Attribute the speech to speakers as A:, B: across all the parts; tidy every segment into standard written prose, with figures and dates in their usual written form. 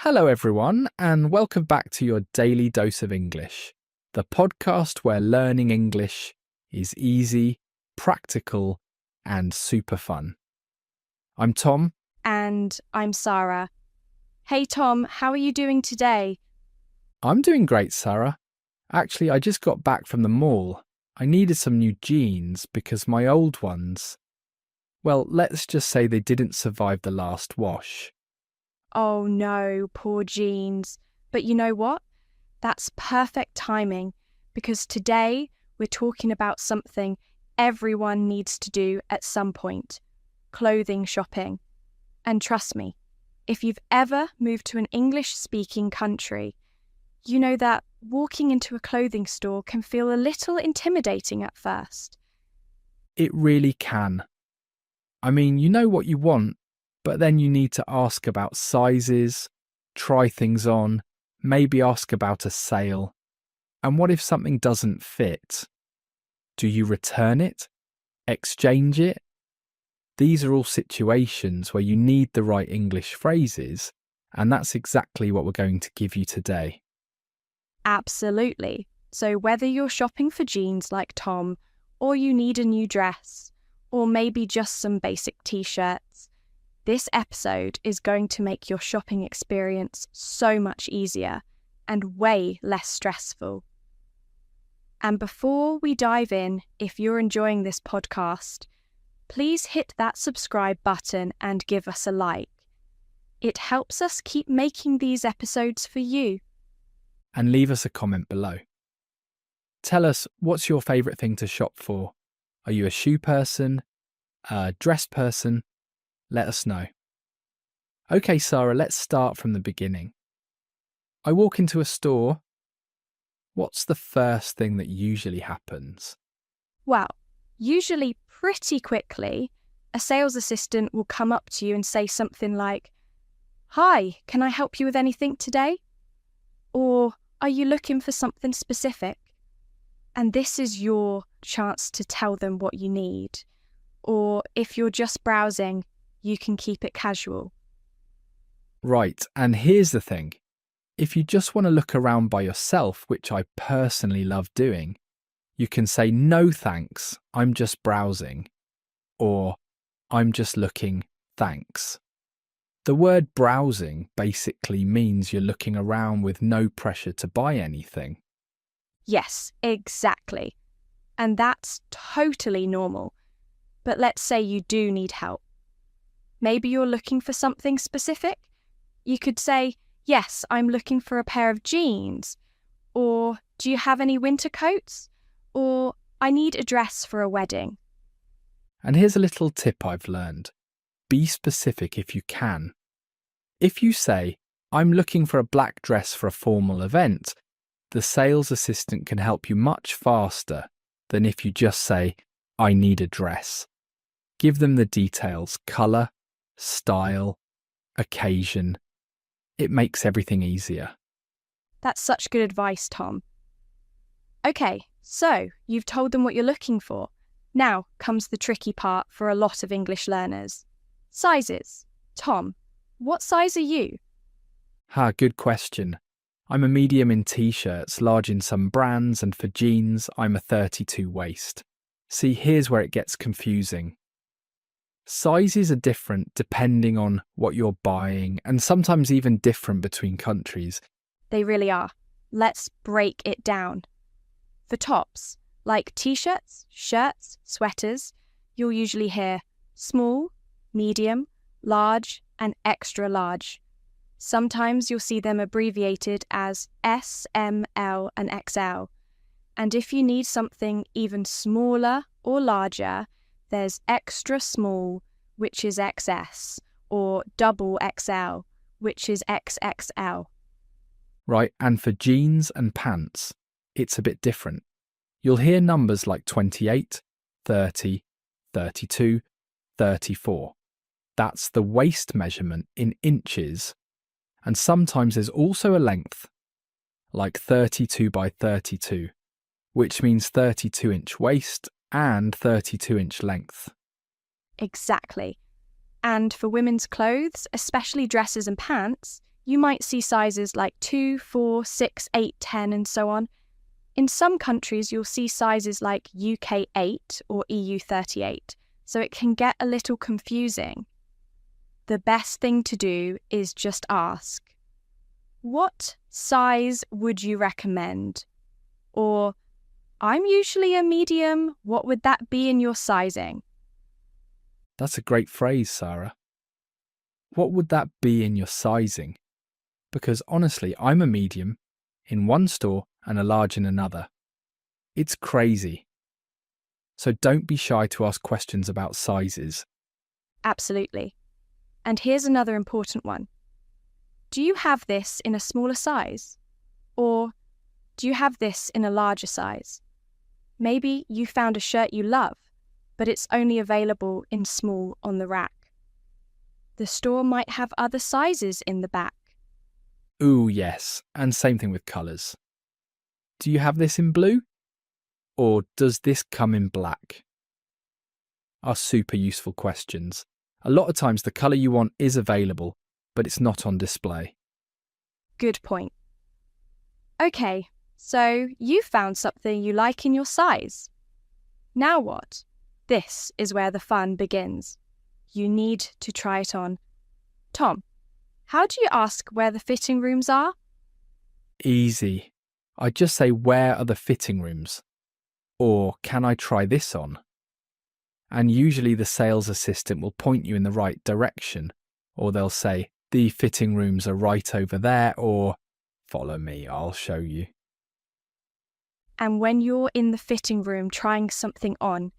A: Hello, everyone, and welcome back to your Daily Dose of English, the podcast where learning English is easy, practical, and super fun. I'm Tom.
B: And I'm Sarah. Hey Tom, how are you doing today?
A: I'm doing great, Sarah. Actually, I just got back from the mall. I needed some new jeans because my old ones, well, let's just say they didn't survive the last wash.
B: Oh no, poor jeans. But you know what? That's perfect timing because today we're talking about something everyone needs to do at some point: clothing shopping. And trust me, if you've ever moved to an English-speaking country, you know that walking into a clothing store can feel a little intimidating at first.
A: It really can. I mean, you know what you want, but then you need to ask about sizes, try things on, maybe ask about a sale. And what if something doesn't fit? Do you return it? Exchange it? These are all situations where you need the right English phrases, and that's exactly what we're going to give you today.
B: Absolutely. So whether you're shopping for jeans like Tom, or you need a new dress, or maybe just some basic t-shirts, this episode is going to make your shopping experience so much easier and way less stressful. And before we dive in, if you're enjoying this podcast, please hit that subscribe button and give us a like. It helps us keep making these episodes for you.
A: And leave us a comment below. Tell us, what's your favourite thing to shop for? Are you a shoe person? A dress person? Let us know. Okay, Sarah, let's start from the beginning. I walk into a store. What's the first thing that usually happens?
B: Well, usually pretty quickly, a sales assistant will come up to you and say something like, "Hi, can I help you with anything today?" Or, "Are you looking for something specific?" And this is your chance to tell them what you need. Or if you're just browsing, you can keep it casual.
A: Right, and here's the thing. If you just want to look around by yourself, which I personally love doing, you can say, "No thanks, I'm just browsing," or "I'm just looking, thanks." The word browsing basically means you're looking around with no pressure to buy anything.
B: Yes, exactly. And that's totally normal. But let's say you do need help. Maybe you're looking for something specific. You could say, "Yes, I'm looking for a pair of jeans." Or, "Do you have any winter coats?" Or, "I need a dress for a wedding."
A: And here's a little tip I've learned. Be specific if you can. If you say, "I'm looking for a black dress for a formal event," the sales assistant can help you much faster than if you just say, "I need a dress." Give them the details: colour, style, occasion. It makes everything easier.
B: That's such good advice, Tom. Okay, so you've told them what you're looking for. Now comes the tricky part for a lot of English learners. Sizes. Tom, what size are you?
A: Good question. I'm a medium in t-shirts, large in some brands, and for jeans, I'm a 32 waist. See, here's where it gets confusing. Sizes are different depending on what you're buying, and sometimes even different between countries.
B: They really are. Let's break it down. For tops, like t-shirts, shirts, sweaters, you'll usually hear small, medium, large, and extra large. Sometimes you'll see them abbreviated as S, M, L, and XL. And if you need something even smaller or larger, there's extra small, which is XS, or double XL, which is XXL.
A: Right, and for jeans and pants, it's a bit different. You'll hear numbers like 28, 30, 32, 34. That's the waist measurement in inches. And sometimes there's also a length, like 32 by 32, which means 32-inch waist and 32-inch length.
B: Exactly. And for women's clothes, especially dresses and pants, You might see sizes like 2, 4, 6, 8, 10, and so on. In some countries, you'll see sizes like UK 8 or EU 38, so it can get a little confusing. The best thing to do is just ask, what size would you recommend? Or, I'm usually a medium, what would that be in your sizing?
A: That's a great phrase, Sarah. What would that be in your sizing? Because honestly, I'm a medium in one store and a large in another. It's crazy. So don't be shy to ask questions about sizes.
B: Absolutely. And here's another important one. Do you have this in a smaller size? Or do you have this in a larger size? Maybe you found a shirt you love, but it's only available in small on the rack. The store might have other sizes in the back.
A: Ooh, yes, and same thing with colours. Do you have this in blue? Or does this come in black? Are super useful questions. A lot of times the colour you want is available, but it's not on display.
B: Good point. Okay, so you found something you like in your size. Now what? This is where the fun begins. You need to try it on. Tom, how do you ask where the fitting rooms are?
A: Easy. I just say, where are the fitting rooms? Or, can I try this on? And usually the sales assistant will point you in the right direction, or they'll say, the fitting rooms are right over there, or follow me, I'll show you.
B: And when you're in the fitting room trying something on,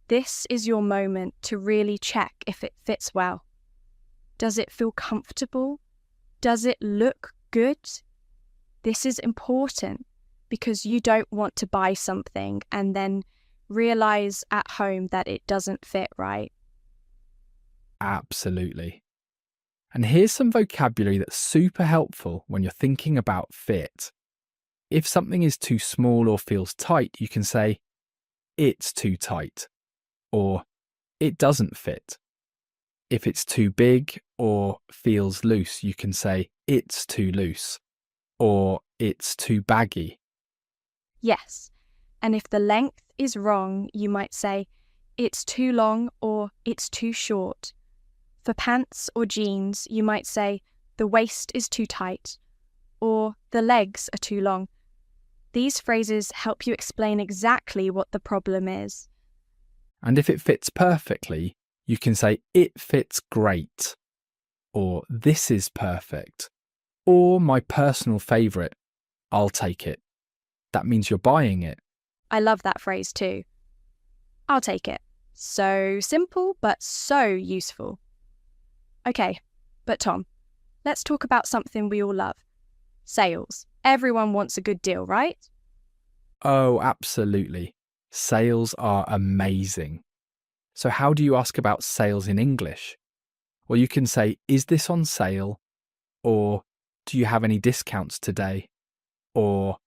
B: this is your moment to really check if it fits well. Does it feel comfortable? Does it look good? This is important because you don't want to buy something and then realize at home that it doesn't fit right.
A: Absolutely. And here's some vocabulary that's super helpful when you're thinking about fit. If something is too small or feels tight, you can say, it's too tight, or it doesn't fit. If it's too big or feels loose, you can say, it's too loose, or it's too baggy.
B: Yes, and if the length is wrong, you might say, it's too long or it's too short. For pants or jeans, you might say, the waist is too tight, or the legs are too long. These phrases help you explain exactly what the problem is.
A: And if it fits perfectly, you can say, it fits great, or this is perfect, or my personal favourite, I'll take it. That means you're buying it.
B: I love that phrase too. I'll take it. So simple, but so useful. Okay, but Tom, let's talk about something we all love. Sales. Everyone wants a good deal, right?
A: Oh, absolutely. Sales are amazing. So how do you ask about sales in English? Well, you can say, is this on sale? Or, do you have any discounts today? Or,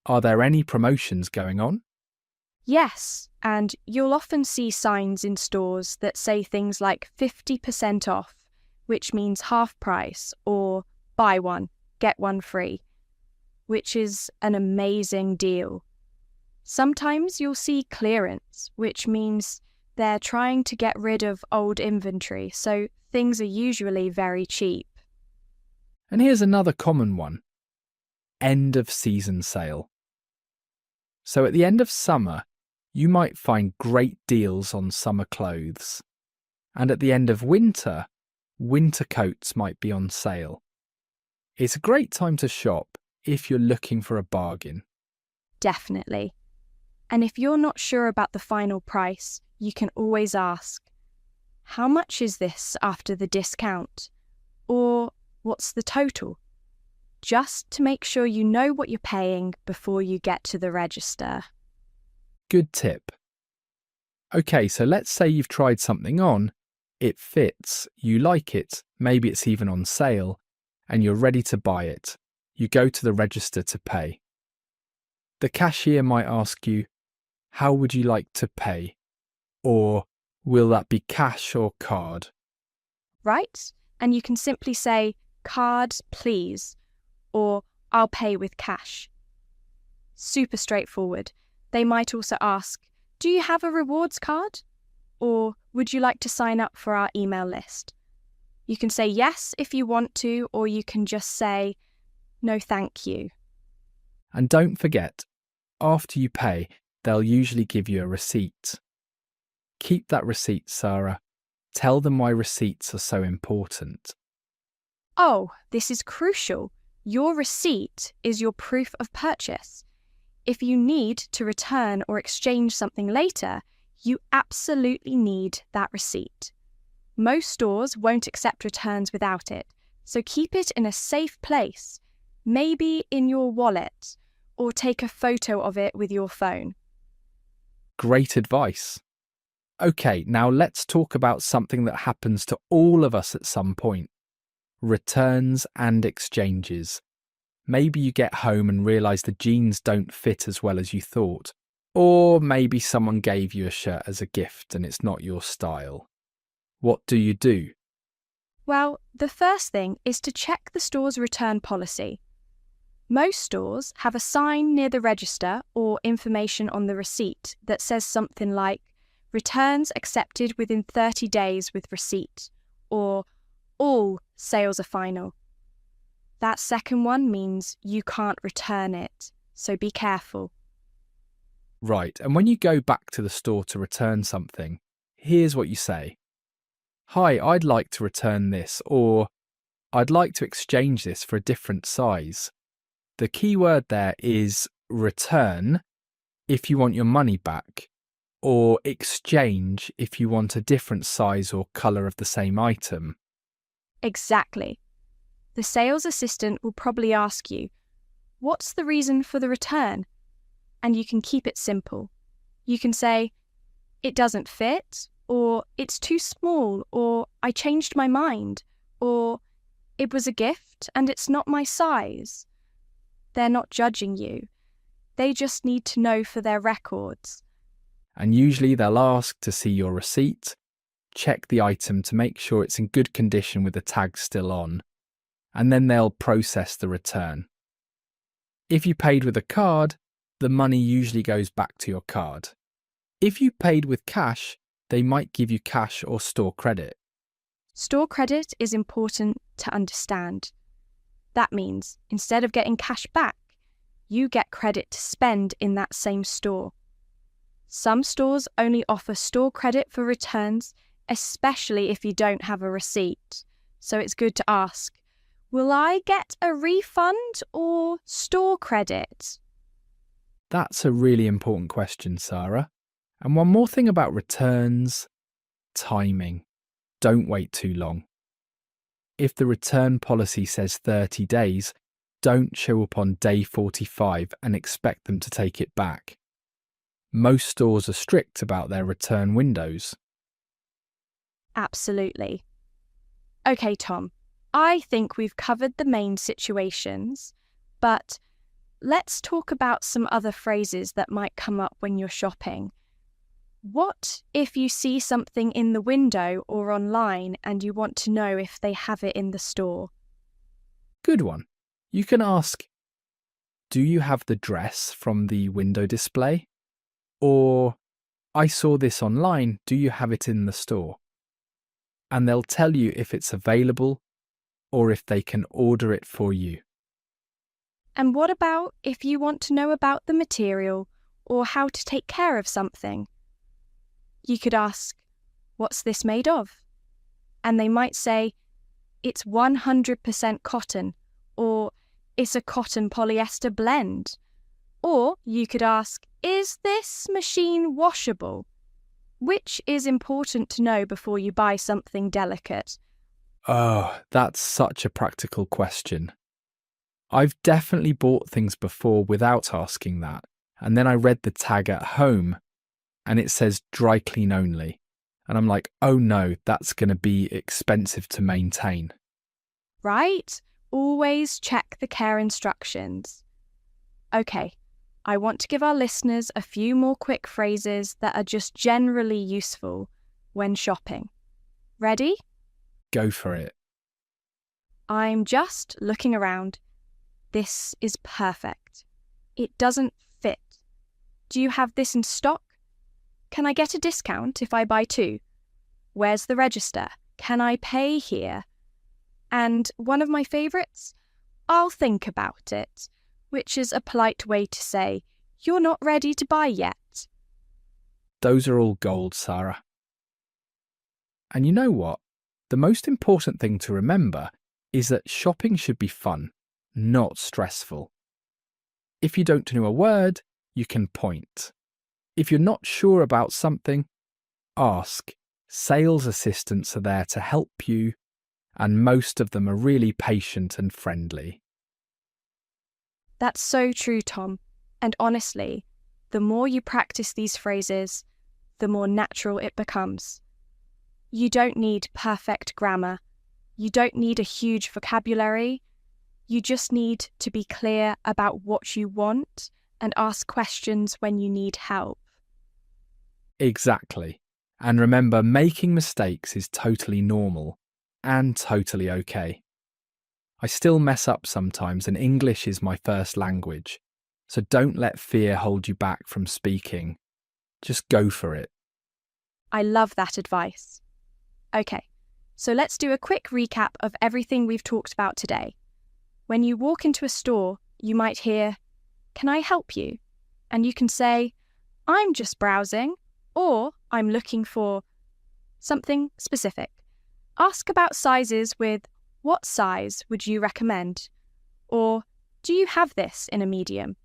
A: are there any promotions going on?
B: Yes, and you'll often see signs in stores that say things like 50% off, which means half price, or buy one, get one free, which is an amazing deal. Sometimes you'll see clearance, which means they're trying to get rid of old inventory, so things are usually very cheap.
A: And here's another common one. End of season sale. So at the end of summer, you might find great deals on summer clothes. And at the end of winter, winter coats might be on sale. It's a great time to shop if you're looking for a bargain.
B: Definitely. And if you're not sure about the final price, you can always ask, how much is this after the discount? Or what's the total? Just to make sure you know what you're paying before you get to the register.
A: Good tip. Okay, so let's say you've tried something on, it fits, you like it, maybe it's even on sale, and you're ready to buy it. You go to the register to pay. The cashier might ask you, how would you like to pay? Or, will that be cash or card?
B: Right? And you can simply say card, please, or I'll pay with cash. Super straightforward. They might also ask, do you have a rewards card? Or would you like to sign up for our email list? You can say yes if you want to, or you can just say, no thank you.
A: And don't forget, after you pay, they'll usually give you a receipt. Keep that receipt, Sarah. Tell them why receipts are so important.
B: Oh, this is crucial. Your receipt is your proof of purchase. If you need to return or exchange something later, you absolutely need that receipt. Most stores won't accept returns without it, so keep it in a safe place, maybe in your wallet, or take a photo of it with your phone.
A: Great advice. Okay, now let's talk about something that happens to all of us at some point. Returns and exchanges. Maybe you get home and realise the jeans don't fit as well as you thought. Or maybe someone gave you a shirt as a gift and it's not your style. What do you do?
B: Well, the first thing is to check the store's return policy. Most stores have a sign near the register or information on the receipt that says something like, returns accepted within 30 days with receipt, or all sales are final. That second one means you can't return it, so be careful.
A: Right, and when you go back to the store to return something, here's what you say. Hi, I'd like to return this, or I'd like to exchange this for a different size. The key word there is return if you want your money back, or exchange if you want a different size or colour of the same item.
B: Exactly. The sales assistant will probably ask you, what's the reason for the return? And you can keep it simple. You can say, it doesn't fit, or it's too small, or I changed my mind, or it was a gift and it's not my size. They're not judging you. They just need to know for their records.
A: And usually they'll ask to see your receipt, check the item to make sure it's in good condition with the tag still on, and then they'll process the return. If you paid with a card, the money usually goes back to your card. If you paid with cash, they might give you cash or store credit.
B: Store credit is important to understand. That means instead of getting cash back, you get credit to spend in that same store. Some stores only offer store credit for returns, especially if you don't have a receipt. So it's good to ask, will I get a refund or store credit?
A: That's a really important question, Sarah. And one more thing about returns, timing. Don't wait too long. If the return policy says 30 days, don't show up on day 45 and expect them to take it back. Most stores are strict about their return windows.
B: Absolutely. Okay, Tom, I think we've covered the main situations, but let's talk about some other phrases that might come up when you're shopping. What if you see something in the window or online and you want to know if they have it in the store?
A: Good one. You can ask, do you have the dress from the window display? Or, I saw this online, do you have it in the store? And they'll tell you if it's available or if they can order it for you.
B: And what about if you want to know about the material or how to take care of something? You could ask, what's this made of? And they might say, it's 100% cotton, or it's a cotton polyester blend. Or you could ask, is this machine washable? Which is important to know before you buy something delicate.
A: Oh, that's such a practical question. I've definitely bought things before without asking that, and then I read the tag at home and it says dry clean only. And I'm like, oh no, that's going to be expensive to maintain.
B: Right? Always check the care instructions. Okay, I want to give our listeners a few more quick phrases that are just generally useful when shopping. Ready?
A: Go for it.
B: I'm just looking around. This is perfect. It doesn't fit. Do you have this in stock? Can I get a discount if I buy two? Where's the register? Can I pay here? And one of my favourites, I'll think about it, which is a polite way to say, you're not ready to buy yet.
A: Those are all gold, Sarah. And you know what? The most important thing to remember is that shopping should be fun, not stressful. If you don't know a word, you can point. If you're not sure about something, ask. Sales assistants are there to help you, and most of them are really patient and friendly.
B: That's so true, Tom. And honestly, the more you practice these phrases, the more natural it becomes. You don't need perfect grammar. You don't need a huge vocabulary. You just need to be clear about what you want and ask questions when you need help.
A: Exactly. And remember, making mistakes is totally normal and totally okay. I still mess up sometimes, and English is my first language. So don't let fear hold you back from speaking. Just go for it.
B: I love that advice. Okay, so let's do a quick recap of everything we've talked about today. When you walk into a store, you might hear, "Can I help you?" And you can say, "I'm just browsing," or "I'm looking for something specific." Ask about sizes with, "What size would you recommend?" Or, "Do you have this in a medium?"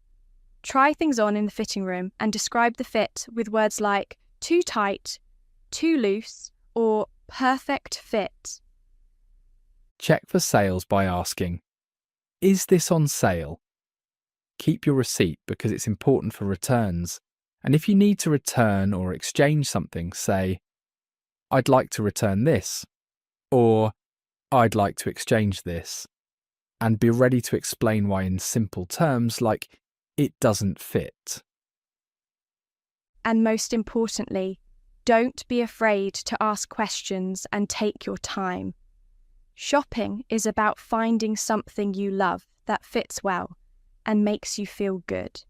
B: Try things on in the fitting room and describe the fit with words like too tight, too loose, or perfect fit.
A: Check for sales by asking, "Is this on sale?" Keep your receipt because it's important for returns. And if you need to return or exchange something, say, "I'd like to return this," or "I'd like to exchange this." And be ready to explain why in simple terms like, "It doesn't fit."
B: And most importantly, don't be afraid to ask questions and take your time. Shopping is about finding something you love that fits well and makes you feel good.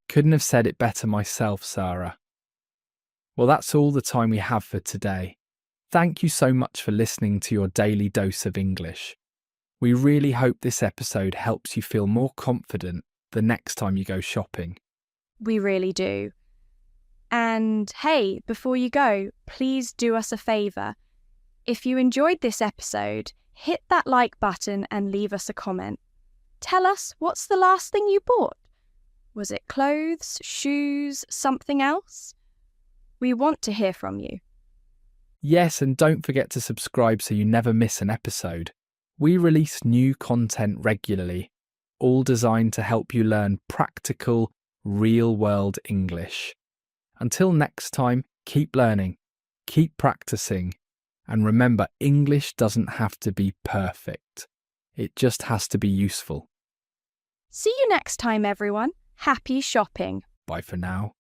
A: Couldn't have said it better myself, Sarah. Well, that's all the time we have for today. Thank you so much for listening to your daily dose of English. We really hope this episode helps you feel more confident the next time you go shopping.
B: We really do. And hey, before you go, please do us a favour. If you enjoyed this episode, hit that like button and leave us a comment. Tell us, what's the last thing you bought? Was it clothes, shoes, something else? We want to hear from you.
A: Yes, and don't forget to subscribe so you never miss an episode. We release new content regularly, all designed to help you learn practical, real-world English. Until next time, keep learning, keep practicing, and remember, English doesn't have to be perfect. It just has to be useful.
B: See you next time, everyone. Happy shopping.
A: Bye for now.